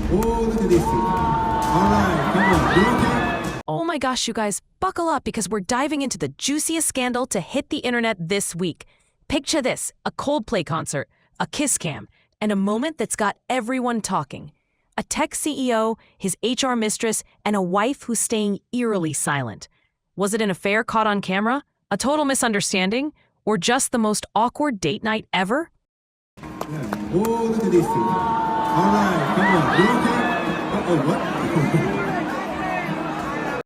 Oh, look at this. All right, come on. You okay? Oh my gosh, you guys, buckle up because we're diving into the juiciest scandal to hit the internet this week. Picture this, a Coldplay concert, a kiss cam, and a moment that's got everyone talking. A tech CEO, his HR mistress, and a wife who's staying eerily silent. Was it an affair caught on camera? A total misunderstanding? Or just the most awkward date night ever? Yeah. Oh, look at this. All right, come on. You okay? Uh-oh, what?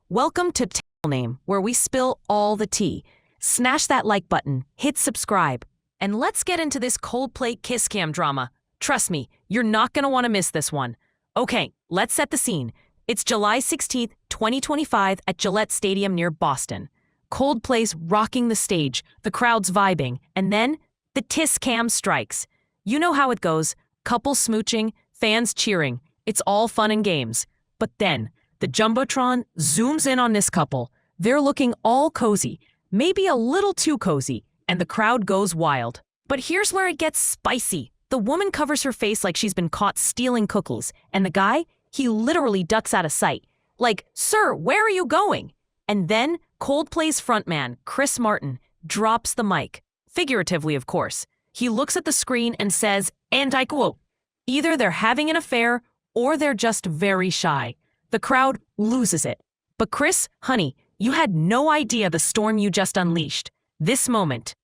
Welcome to Table Name, where we spill all the tea. Smash that like button, hit subscribe, and let's get into this Coldplay kiss cam drama. Trust me, you're not going to want to miss this one. Okay, let's set the scene. It's July 16th, 2025 at Gillette Stadium near Boston. Coldplay's rocking the stage, the crowd's vibing, and then the kiss cam strikes. You know how it goes. Couples smooching, fans cheering. It's all fun and games. But then, the Jumbotron zooms in on this couple. They're looking all cozy, maybe a little too cozy, and the crowd goes wild. But here's where it gets spicy. The woman covers her face like she's been caught stealing cookies, and the guy, he literally ducks out of sight. Like, "Sir, where are you going?" And then Coldplay's frontman, Chris Martin, drops the mic. Figuratively, of course. He looks at the screen and says, and I quote, "Either they're having an affair or they're just very shy." The crowd loses it. But Chris, honey, you had no idea the storm you just unleashed. This moment,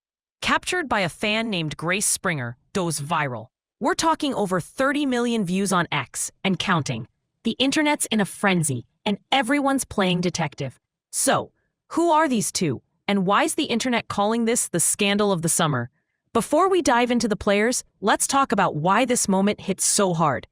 captured by a fan named Grace Springer, goes viral. We're talking over 30 million views on X and counting. The internet's in a frenzy, and everyone's playing detective. So, who are these two, and why's the internet calling this the scandal of the summer? Before we dive into the players, let's talk about why this moment hits so hard.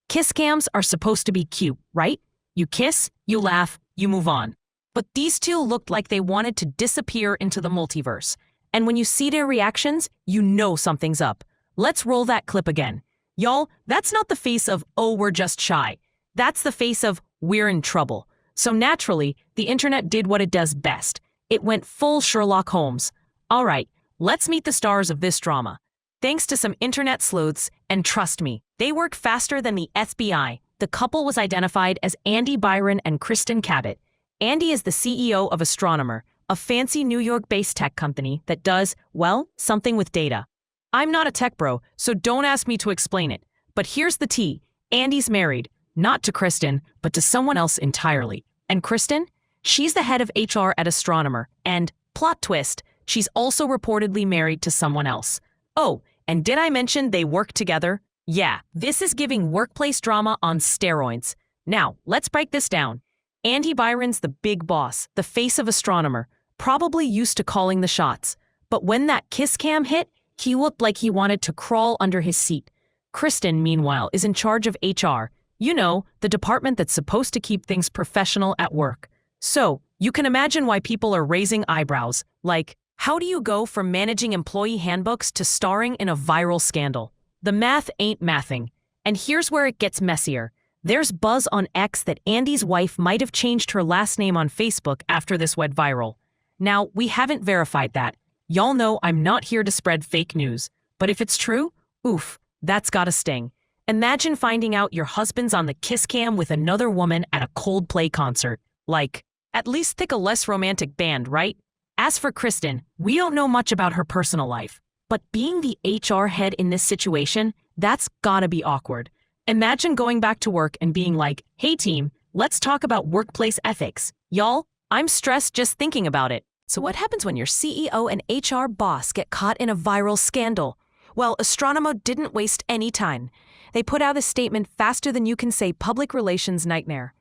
Kiss cams are supposed to be cute, right? You kiss, you laugh, you move on. But these two looked like they wanted to disappear into the multiverse. And when you see their reactions, you know something's up. Let's roll that clip again. Y'all, that's not the face of, "Oh, we're just shy." That's the face of, "We're in trouble." So naturally, the internet did what it does best. It went full Sherlock Holmes. All right, let's meet the stars of this drama. Thanks to some internet sleuths, and trust me, they work faster than the FBI, the couple was identified as Andy Byron and Kristen Cabot. Andy is the CEO of Astronomer, a fancy New York-based tech company that does, well, something with data. I'm not a tech bro, so don't ask me to explain it. But here's the tea. Andy's married, not to Kristen, but to someone else entirely. And Kristen? She's the head of HR at Astronomer, and, plot twist, she's also reportedly married to someone else. Oh, and did I mention they work together? Yeah, this is giving workplace drama on steroids. Now, let's break this down. Andy Byron's the big boss, the face of Astronomer, probably used to calling the shots. But when that kiss cam hit, he looked like he wanted to crawl under his seat. Kristen, meanwhile, is in charge of HR. You know, the department that's supposed to keep things professional at work. So, you can imagine why people are raising eyebrows. Like, how do you go from managing employee handbooks to starring in a viral scandal? The math ain't mathing. And here's where it gets messier. There's buzz on X that Andy's wife might have changed her last name on Facebook after this went viral. Now, we haven't verified that. Y'all know I'm not here to spread fake news. But if it's true, oof, that's gotta sting. Imagine finding out your husband's on the kiss cam with another woman at a Coldplay concert. Like, at least pick a less romantic band, right? As for Kristen, we don't know much about her personal life. But being the HR head in this situation, that's gotta be awkward. Imagine going back to work and being like, "Hey team, let's talk about workplace ethics. Y'all, I'm stressed just thinking about it." So what happens when your CEO and HR boss get caught in a viral scandal? Well, Astronomer didn't waste any time. They put out a statement faster than you can say public relations nightmare.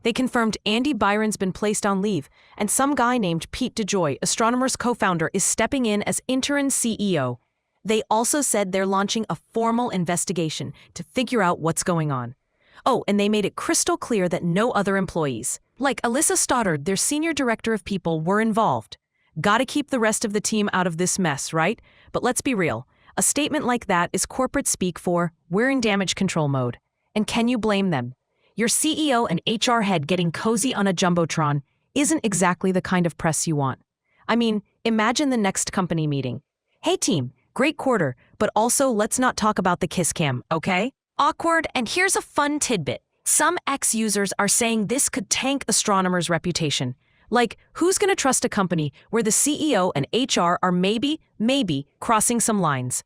They confirmed Andy Byron's been placed on leave, and some guy named Pete DeJoy, Astronomer's co-founder, is stepping in as interim CEO. They also said they're launching a formal investigation to figure out what's going on. Oh, and they made it crystal clear that no other employees, like Alyssa Stoddard, their senior director of people, were involved. Gotta keep the rest of the team out of this mess, right? But let's be real. A statement like that is corporate speak for, "We're in damage control mode." And can you blame them? Your CEO and HR head getting cozy on a Jumbotron isn't exactly the kind of press you want. I mean, imagine the next company meeting. "Hey team, great quarter, but also let's not talk about the kiss cam, okay?" Awkward, and here's a fun tidbit. Some X users are saying this could tank astronomers' reputation. Like, who's gonna trust a company where the CEO and HR are maybe crossing some lines?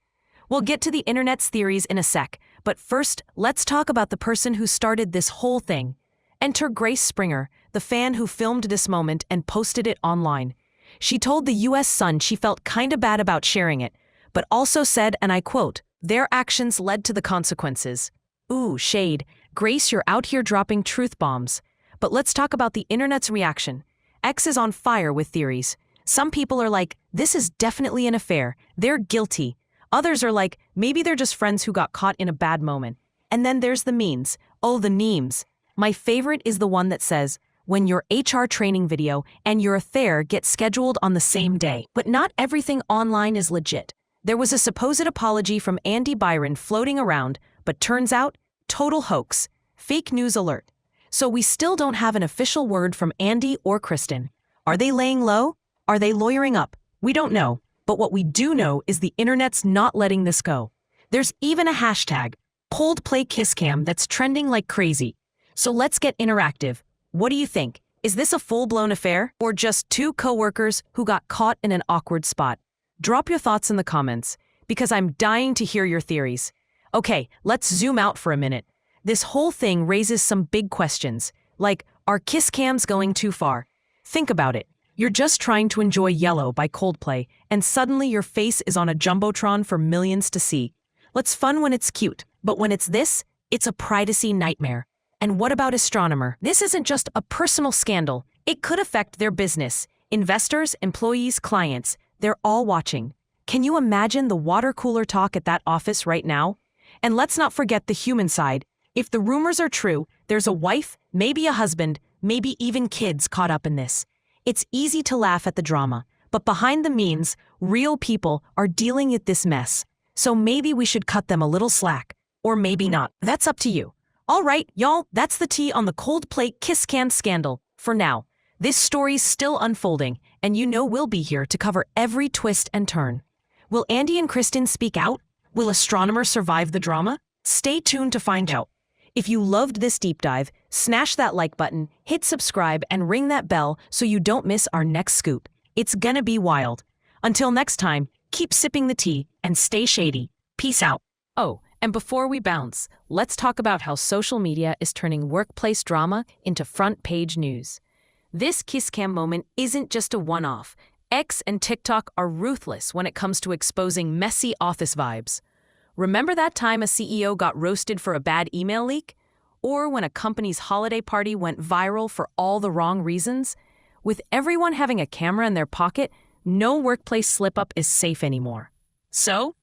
We'll get to the internet's theories in a sec, but first, let's talk about the person who started this whole thing. Enter Grace Springer, the fan who filmed this moment and posted it online. She told the US Sun she felt kinda bad about sharing it, but also said, and I quote, "Their actions led to the consequences." Ooh, shade. Grace, you're out here dropping truth bombs. But let's talk about the internet's reaction. X is on fire with theories. Some people are like, this is definitely an affair. They're guilty. Others are like, maybe they're just friends who got caught in a bad moment. And then there's the memes. Oh, the memes. My favorite is the one that says, when your HR training video and your affair get scheduled on the same day. But not everything online is legit. There was a supposed apology from Andy Byron floating around, but turns out, total hoax. Fake news alert. So we still don't have an official word from Andy or Kristen. Are they laying low? Are they lawyering up? We don't know. But what we do know is the internet's not letting this go. There's even a hashtag, Coldplay KissCam, that's trending like crazy. So let's get interactive. What do you think? Is this a full-blown affair? Or just two coworkers who got caught in an awkward spot? Drop your thoughts in the comments, because I'm dying to hear your theories. Okay, let's zoom out for a minute. This whole thing raises some big questions, like, are kiss cams going too far? Think about it. You're just trying to enjoy Yellow by Coldplay, and suddenly your face is on a jumbotron for millions to see. It's fun when it's cute, but when it's this, it's a privacy nightmare. And what about astronomer? This isn't just a personal scandal. It could affect their business. Investors, employees, clients, they're all watching. Can you imagine the water cooler talk at that office right now? And let's not forget the human side. If the rumors are true, there's a wife, maybe a husband, maybe even kids caught up in this. It's easy to laugh at the drama, but behind the memes, real people are dealing with this mess. So maybe we should cut them a little slack. Or maybe not. That's up to you. All right, y'all, that's the tea on the Coldplay KissCam scandal. For now, this story's still unfolding, and you know we'll be here to cover every twist and turn. Will Andy and Kristen speak out? Will astronomer survive the drama? Stay tuned to find out. If you loved this deep dive, smash that like button, hit subscribe, and ring that bell so you don't miss our next scoop. It's gonna be wild. Until next time, keep sipping the tea and stay shady. Peace out. Oh, and before we bounce, let's talk about how social media is turning workplace drama into front-page news. This kiss cam moment isn't just a one-off. X and TikTok are ruthless when it comes to exposing messy office vibes. Remember that time a CEO got roasted for a bad email leak? Or when a company's holiday party went viral for all the wrong reasons? With everyone having a camera in their pocket, no workplace slip-up is safe anymore. So,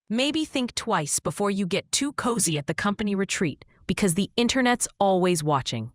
maybe think twice before you get too cozy at the company retreat, because the internet's always watching.